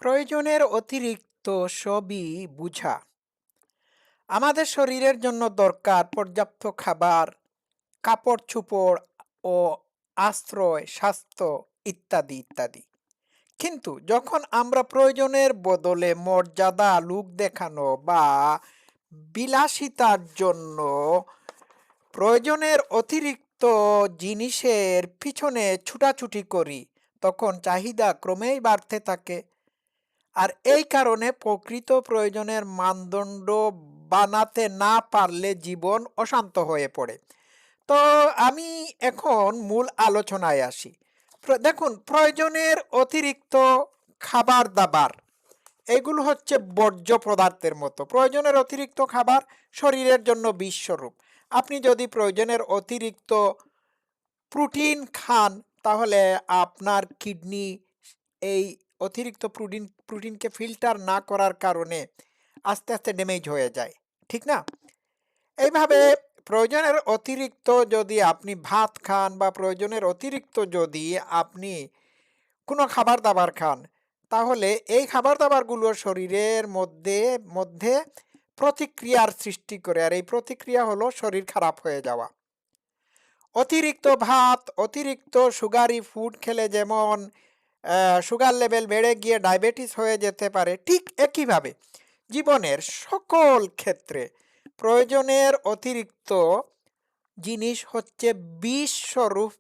প্রয়োজনের অতিরিক্ত সবই বুঝা। আমাদের শরীরের জন্য দরকার পর্যাপ্ত খাবার, কাপড়-চোপড় ও আশ্রয়, স্বাস্থ্য ইত্যাদি, ইত্যাদি। কিন্তু যখন আমরা প্রয়োজনের বদলে মর্যাদা, লোক দেখানো বা বিলাসিতার জন্য প্রয়োজনের অতিরিক্ত জিনিসের পিছনে ছুটাছুটি করি, তখন চাহিদা ক্রমেই বাড়তে থাকে। আর এই কারণে প্রকৃত প্রয়োজনের মানদণ্ড বানাতে না পারলে জীবন অশান্ত হয়ে পড়ে। তো আমি এখন মূল আলোচনায় আসি। দেখুন, প্রয়োজনের অতিরিক্ত খাবার দাবার এগুলো হচ্ছে বর্জ্য পদার্থের মতো। প্রয়োজনের অতিরিক্ত খাবার শরীরের জন্য বিষস্বরূপ। আপনি যদি প্রয়োজনের অতিরিক্ত প্রোটিন খান, তাহলে আপনার কিডনি এই অতিরিক্ত প্রোটিনকে ফিল্টার না করার কারণে আস্তে আস্তে ড্যামেজ হয়ে যায়, ঠিক না? এইভাবে প্রয়োজনের অতিরিক্ত যদি আপনি ভাত খান বা প্রয়োজনের অতিরিক্ত যদি আপনি কোনো খাবার দাবার খান, তাহলে এই খাবার দাবারগুলো শরীরের মধ্যে মধ্যে প্রতিক্রিয়ার সৃষ্টি করে। আর এই প্রতিক্রিয়া হলো শরীর খারাপ হয়ে যাওয়া। অতিরিক্ত ভাত, অতিরিক্ত সুগারি ফুড খেলে যেমন সুগার লেভেল বেড়ে গিয়ে ডায়াবেটিস হয়ে যেতে পারে, ঠিক একইভাবে জীবনের সকল ক্ষেত্রে প্রয়োজনের অতিরিক্ত জিনিস হচ্ছে বিষস্বরূপ।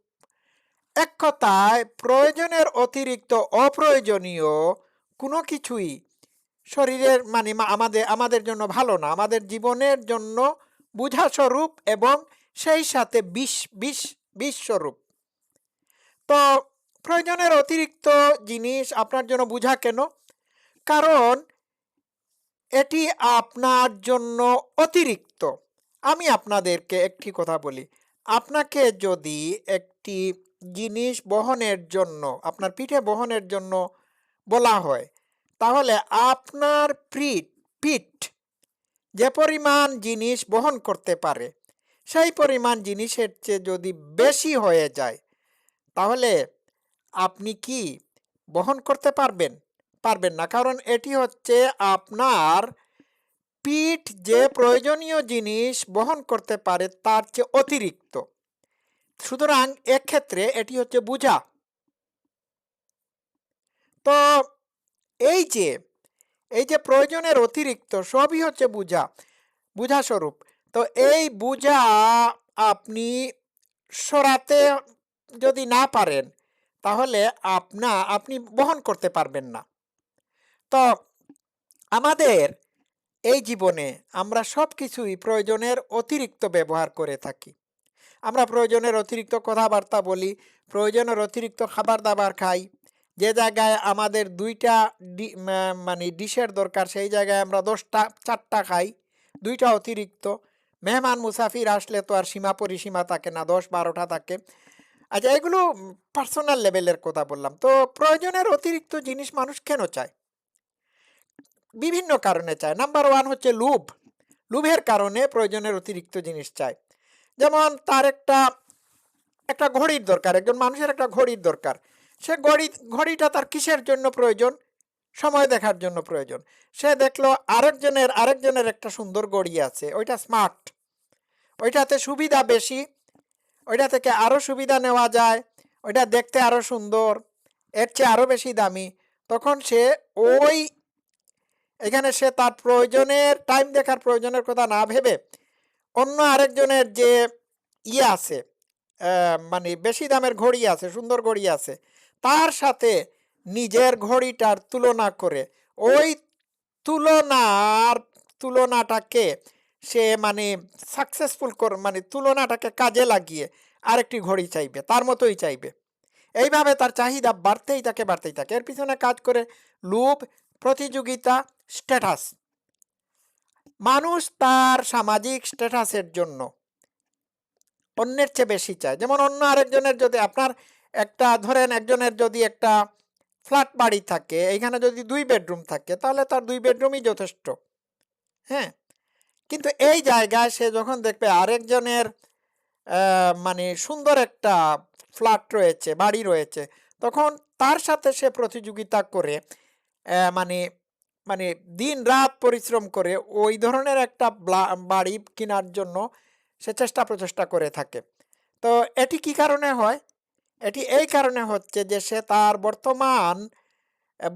এক কথায় প্রয়োজনের অতিরিক্ত অপ্রয়োজনীয় কোনো কিছুই শরীরের মানে আমাদের আমাদের জন্য ভালো না, আমাদের জীবনের জন্য বুঝাস্বরূপ এবং সেই সাথে বিষস্বরূপ। তো প্রয়োজনের অতিরিক্ত জিনিস আপনার জন্য বুঝা কেন? কারণ এটি আপনার জন্য অতিরিক্ত। আমি আপনাদেরকে একটি কথা বলি, আপনাকে যদি একটি জিনিস বহনের জন্য, আপনার পিঠে বহনের জন্য বলা হয়, তাহলে আপনার পিঠ যে পরিমাণ জিনিস বহন করতে পারে, সেই পরিমাণ জিনিসের চেয়ে যদি বেশি হয়ে যায়, তাহলে আপনি কি বহন করতে পারবেন? পারবেন না, কারণ এটি হচ্ছে আপনার পিঠ যে প্রয়োজনীয় জিনিস বহন করতে পারে তার চেয়ে অতিরিক্ত। সুতরাং এক্ষেত্রে এটি হচ্ছে বোঝা। তো এই যে এই যে প্রয়োজনের অতিরিক্ত সবই হচ্ছে বুঝা স্বরূপ। তো এই বুঝা আপনি সরাতে যদি না পারেন, তাহলে আপনি বহন করতে পারবেন না। তো আমাদের এই জীবনে আমরা সব কিছুই প্রয়োজনের অতিরিক্ত ব্যবহার করে থাকি। আমরা প্রয়োজনের অতিরিক্ত কথাবার্তা বলি, প্রয়োজনের অতিরিক্ত খাবার দাবার খাই। যে জায়গায় আমাদের ২টা মানে ডিশের দরকার, সেই জায়গায় আমরা ১০টা ৪টা খাই, ২টা অতিরিক্ত। মেহমান মুসাফির আসলে তো আর সীমা পরিসীমা থাকে না, ১০-১২টা থাকে। আচ্ছা, এগুলো পার্সোনাল লেভেলের কথা বললাম। তো প্রয়োজনের অতিরিক্ত জিনিস মানুষ কেন চায়? বিভিন্ন কারণে চায়। নাম্বার 1 হচ্ছে লোভ। লোভের কারণে প্রয়োজনের অতিরিক্ত জিনিস চায়। যেমন তার একটা ঘড়ির দরকার, একজন মানুষের একটা ঘড়ির দরকার। সে ঘড়িটা তার কিসের জন্য প্রয়োজন? সময় দেখার জন্য প্রয়োজন। সে দেখলো আরেকজনের একটা সুন্দর ঘড়ি আছে, ওইটা স্মার্ট, ওইটাতে সুবিধা বেশি, ওইটা থেকে আরও সুবিধা নেওয়া যায়, ওইটা দেখতে আরও সুন্দর, এর চেয়ে আরও বেশি দামি। তখন সে ওই এখানে সে তার টাইম দেখার প্রয়োজনের কথা না ভেবে অন্য আরেকজনের যে আছে, মানে বেশি দামের ঘড়ি আছে, সুন্দর ঘড়ি আছে, তার সাথে নিজের ঘড়িটার তুলনা করে ওই তুলনাটাকে সে মানে সাকসেসফুল মানে তুলনাটাকে কাজে লাগিয়ে আরেকটি ঘড়ি চাইবে, তার মতোই চাইবে। এইভাবে তার চাহিদা বাড়তেই থাকে। এর পিছনে কাজ করে লোভ, প্রতিযোগিতা, স্ট্যাটাস। মানুষ তার সামাজিক স্ট্যাটাসের জন্য অন্যের চেয়ে বেশি চায়। যেমন অন্য আরেকজনের যদি আপনার একটা ধরেন একজনের যদি একটা ফ্ল্যাট বাড়ি থাকে, এখানে যদি 2 বেডরুম থাকে, তাহলে তার 2 বেডরুমই যথেষ্ট। হ্যাঁ, কিন্তু এই জায়গায় সে যখন দেখবে আরেকজনের মানে সুন্দর একটা ফ্ল্যাট রয়েছে, বাড়ি রয়েছে, তখন তার সাথে সে প্রতিযোগিতা করে মানে মানে দিন রাত পরিশ্রম করে ওই ধরনের একটা বাড়ি কেনার জন্য সে চেষ্টা প্রচেষ্টা করে থাকে। তো এটি কি কারণে হয়? এটি এই কারণে হচ্ছে যে সে তার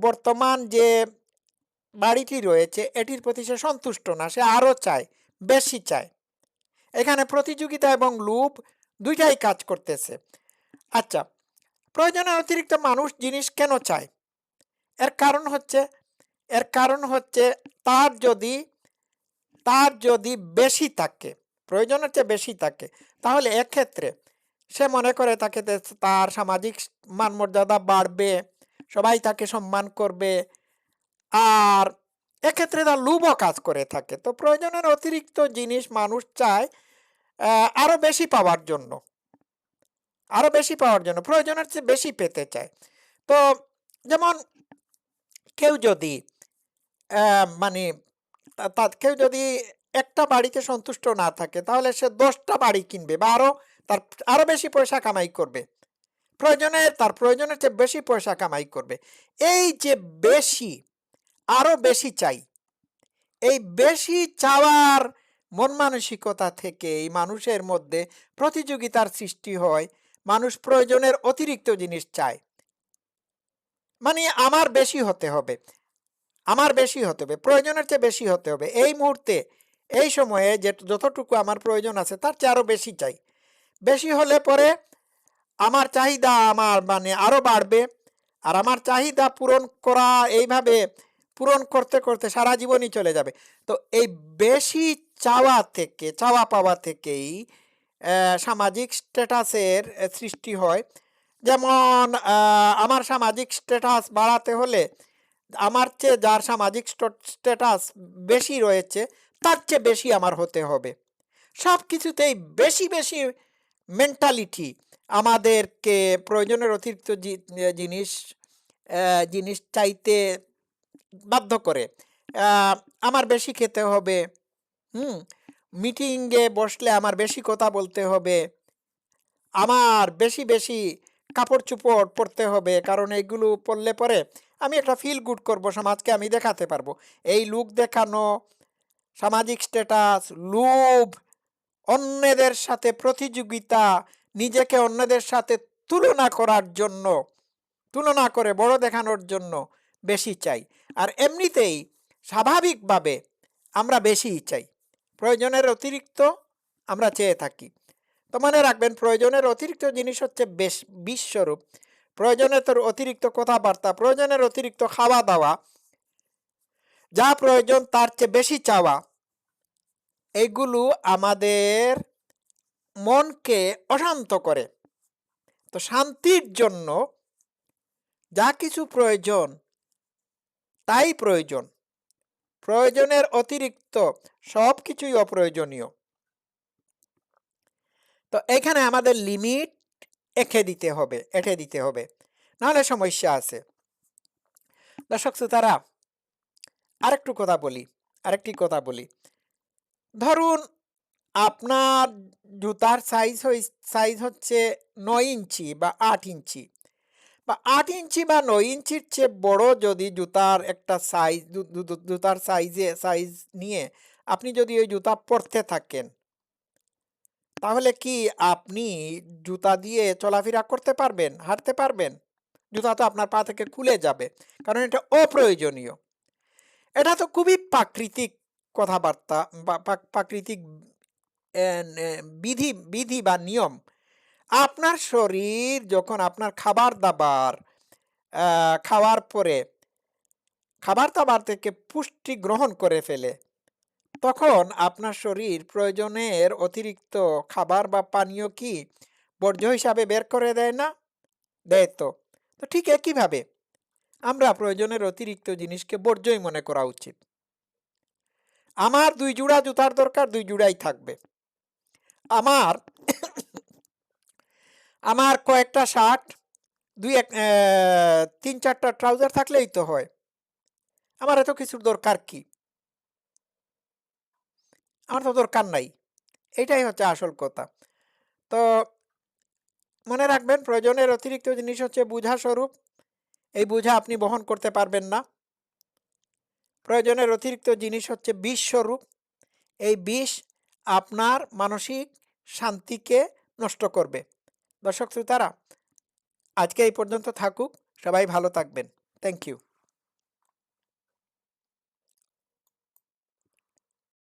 বর্তমান যে বাড়িটি রয়েছে এটির প্রতি সে সন্তুষ্ট না। সে আরো চায়, বেশি চায়। এখানে প্রতিযোগিতা এবং লোভ ২ টাই কাজ করতেছে। আচ্ছা, প্রয়োজনের অতিরিক্ত মানুষ জিনিস কেন চায়? এর কারণ হচ্ছে এর কারণ হচ্ছে তার যদি তার যদি বেশি থাকে, প্রয়োজনের চেয়ে বেশি থাকে, তাহলে এক্ষেত্রে সে মনে করে তাকে তার সামাজিক মান-মর্যাদা বাড়বে, সবাই তাকে সম্মান করবে। আর এক্ষেত্রে তার লোভও কাজ করে থাকে। তো প্রয়োজনের অতিরিক্ত জিনিস মানুষ চায় আরো বেশি পাওয়ার জন্য। আরো বেশি পাওয়ার জন্য। প্রয়োজনের চেয়ে বেশি পেতে চায়। তো যেমন কেউ যদি মানে কেউ যদি একটা বাড়িতে সন্তুষ্ট না থাকে তাহলে সে ১০টা বাড়ি কিনবে বা তার আরো বেশি পয়সা কামাই করবে। তার প্রয়োজনের চেয়ে বেশি পয়সা কামাই করবে। এই যে বেশি, আরো বেশি চাই, এই বেশি চাওয়ার মন মানসিকতা থেকে এই মানুষের মধ্যে প্রতিযোগিতার সৃষ্টি হয়। মানুষ প্রয়োজনের অতিরিক্ত জিনিস চায়। মানে আমার বেশি হতে হবে। আমার বেশি হতে হবে। প্রয়োজনের চেয়ে বেশি হতে হবে। এই মুহূর্তে, এই সময়ে যতটুকু আমার প্রয়োজন আছে তার চেয়ে আরো বেশি চাই। বেশি হলে পরে আমার চাহিদা মানে আরো বাড়বে। আর আমার চাহিদা পূরণ করা এইভাবে পূরণ করতে, করতে সারা জীবনই চলে যাবে। তো এই বেশি চাওয়া পাওয়া থেকেই সামাজিক স্ট্যাটাসের সৃষ্টি হয়। যেমন আমার সামাজিক স্ট্যাটাস বাড়াতে হলে আমার চেয়ে যার সামাজিক স্ট্যাটাস বেশি রয়েছে তার চেয়ে বেশি আমার হতে হবে। সবকিছুতেই বেশি, বেশি মেন্টালিটি আমাদেরকে প্রয়োজনের অতিরিক্ত জিনিস জিনিস চাইতে বাধ্য করে। আ আমার বেশি খেতে হবে, হুম? মিটিংয়ে বসলে আমার বেশি কথা বলতে হবে। আমার বেশি, বেশি কাপড়-চোপড় পরতে হবে। কারণ এগুলো পরলে পরে আমি একটা ফিল গুড করব, সমাজকে আমি দেখাতে পারবো। এই লুক দেখানো, সামাজিক স্ট্যাটাস, লোভ, অন্যদের সাথে প্রতিযোগিতা, নিজেকে অন্যদের সাথে তুলনা করার জন্য, তুলনা করে বড় দেখানোর জন্য বেশি চাই। আর এমনিতেই স্বাভাবিকভাবে আমরা বেশিই চাই। প্রয়োজনের অতিরিক্ত আমরা চেয়ে থাকি। তো মনে রাখবেন প্রয়োজনের অতিরিক্ত জিনিস হচ্ছে বিষস্বরূপ। প্রয়োজনের অতিরিক্ত কথাবার্তা, প্রয়োজনের অতিরিক্ত খাওয়া-দাওয়া, যা প্রয়োজন তার চেয়ে বেশি চাওয়া, এগুলো আমাদের মনকে অশান্ত করে। তো শান্তির জন্য যা কিছু প্রয়োজন তাই প্রয়োজন। প্রয়োজনের অতিরিক্ত সবকিছুই অপ্রয়োজনীয়। তো এখানে আমাদের লিমিট এঁটে দিতে হবে। নাহলে সমস্যা আছে। দর্শক শ্রোতারা, আরেকটি কথা বলি। ধরুন আপনার জুতার সাইজ হচ্ছে ৯ ইঞ্চি বা ৮ ইঞ্চি বা ৮ ইঞ্চি বা ৯ ইঞ্চির চেয়ে বড় যদি জুতার একটা সাইজ জুতার সাইজ নিয়ে আপনি যদি ওই জুতা পরতে থাকেন, তাহলে কি আপনি জুতা দিয়ে চলাফেরা করতে পারবেন? হাঁটতে পারবেন? জুতা তো আপনার পা থেকে খুলে যাবে। কারণ এটা অপ্রয়োজনীয়। এটা তো খুবই প্রাকৃতিক কথাবার্তা বা প্রাকৃতিক অ্যা নে বিধি বিধি বা নিয়ম। আপনার শরীর যখন আপনার খাবার-দাবার খাওয়ার পরে খাবার-দাবার থেকে পুষ্টি গ্রহণ করে ফেলে, তখন আপনার শরীর প্রয়োজনের অতিরিক্ত খাবার বা পানীয় কি বর্জ্য হিসাবে বের করে দেয় না? দেয় তো। তো ঠিক একইভাবে আমরা প্রয়োজনের অতিরিক্ত জিনিসকে বর্জ্যই মনে করা উচিত। আমার ২ জোড়া জুতার দরকার, ২ জোড়াই থাকবে। আমার আমার কয়েকটা শার্ট, ৩-৪ টা ট্রাউজার থাকলেই তো হয়। আমার এত কিছুর দরকার কি? আমার তো দরকার নাই। এটাই হচ্ছে আসল কথা। তো মনে রাখবেন প্রয়োজনের অতিরিক্ত জিনিস হচ্ছে বোঝা স্বরূপ। এই বোঝা আপনি বহন করতে পারবেন না। প্রয়োজনের অতিরিক্ত জিনিস হচ্ছে বিষস্বরূপ। এই বিষ আপনার মানসিক শান্তিকে নষ্ট করবে। দর্শক শ্রোতারা, আজকে এই পর্যন্ত থাকুক। সবাই ভালো থাকবেন। Thank you.